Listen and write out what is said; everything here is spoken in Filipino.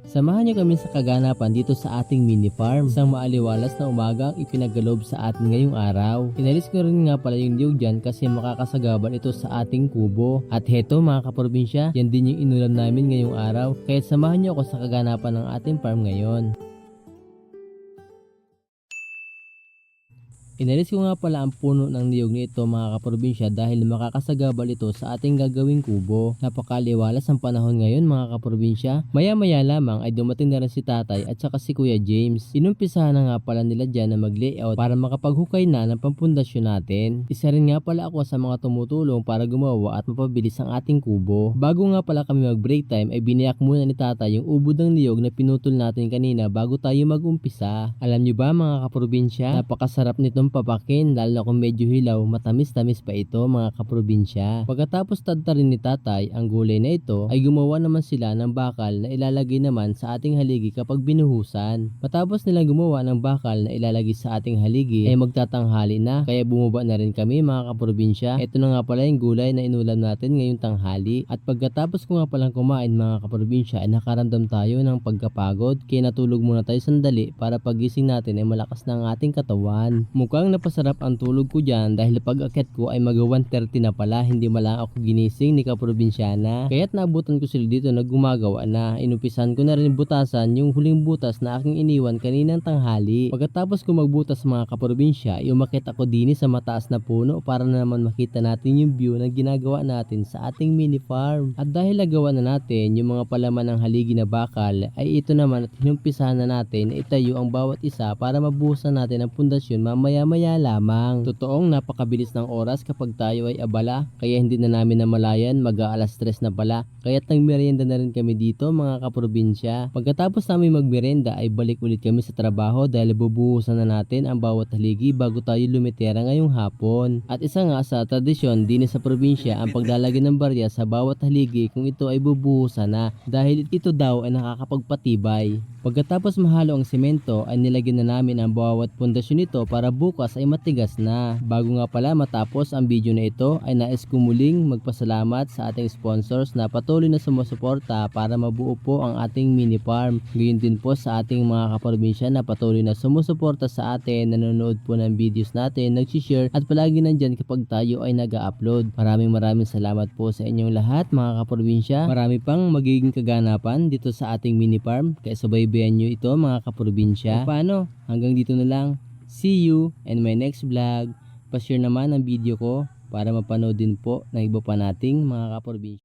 Samahan niyo kami sa kaganapan dito sa ating mini farm. Isang maaliwalas na umaga ang ipinagalob sa atin ngayong araw. Inalis ko rin nga pala yung niyog dyan kasi makakasagabal ito sa ating kubo. At heto mga kaprobinsya, yan din yung inulam namin ngayong araw. Kaya samahan niyo ako sa kaganapan ng ating farm ngayon. Inalis ko nga pala ang puno ng niyog nito mga kaprobinsya dahil makakasagabal ito sa ating gagawing kubo. Napakaliwalas ang panahon ngayon mga kaprobinsya. Maya maya lamang ay dumating na rin si tatay at saka si Kuya James. Inumpisahan na nga pala nila dyan na mag-layout para makapaghukay na ng pampundasyon natin. Isa rin nga pala ako sa mga tumutulong para gumawa at mapabilis ang ating kubo. Bago nga pala kami mag-break time ay biniyak muna ni tatay yung ubod ng niyog na pinutol natin kanina bago tayo mag-umpisa. Alam nyo ba mga kaprobinsya, napakasarap nitong papakin lalo na kung medyo hilaw, matamis-tamis pa ito mga kaprobinsya. Pagkatapos tadtarin ni tatay ang gulay na ito ay gumawa naman sila ng bakal na ilalagay naman sa ating haligi kapag binuhusan. Matapos nilang gumawa ng bakal na ilalagay sa ating haligi ay magtatanghali na kaya bumaba na rin kami mga kaprobinsya. Ito na nga pala yung gulay na inulam natin ngayong tanghali at pagkatapos ko nga palang kumain mga kaprobinsya ay nakaramdam tayo ng pagkapagod kaya natulog muna tayo sandali para pagising natin ay malakas na ang ating katawan. Mukhang napasarap ang tulog ko dyan dahil pag-akyat ko ay mag 1:30 na pala, hindi malang ako ginising ni kaprobinsyana. Kaya't naabutan ko sila dito na gumagawa na. Inumpisan ko na rin butasan yung huling butas na aking iniwan kaninang tanghali. Pagkatapos ko magbutas mga kaprobinsya, umakyat ako din sa mataas na puno para na naman makita natin yung view na ginagawa natin sa ating mini farm. At dahil nagawa na natin yung mga palaman ng haligi na bakal, ay ito naman at inumpisahan na natin na itayo ang bawat isa para mabuhusan natin ang pundasyon maya lamang. Totoong napakabilis ng oras kapag tayo ay abala, kaya hindi na namin namalayan mag-aalas 3 na pala. Kaya't nagmerienda na rin kami dito mga kaprobinsya. Pagkatapos namin magmerienda ay balik ulit kami sa trabaho dahil bubuhusan na natin ang bawat haligi bago tayo lumitera ngayong hapon. At isa nga sa tradisyon din sa probinsya ang paglalagay ng barya sa bawat haligi kung ito ay bubuhusan na dahil ito daw ay nakakapagpatibay. Pagkatapos mahalo ang semento ay nilagyan na namin ang bawat pundasyon nito para bukas ay matigas na. Bago nga pala matapos ang video na ito ay nais ko muling magpasalamat sa ating sponsors na patuloy na sumusuporta para mabuo po ang ating mini farm. Gayon din po sa ating mga kaprobinsya na patuloy na sumusuporta sa atin, nanonood po ng videos natin, nagsishare at palagi nandyan kapag tayo ay nag-upload. Maraming salamat po sa inyong lahat mga kaprobinsya. Marami pang magiging kaganapan dito sa ating mini farm kaya subaybayan nyo ito mga kaprobinsya. O paano? Hanggang dito na lang. See you in my next vlog. Pa-share naman ang video ko para mapanood din po ng iba pa nating mga kaprobinsya.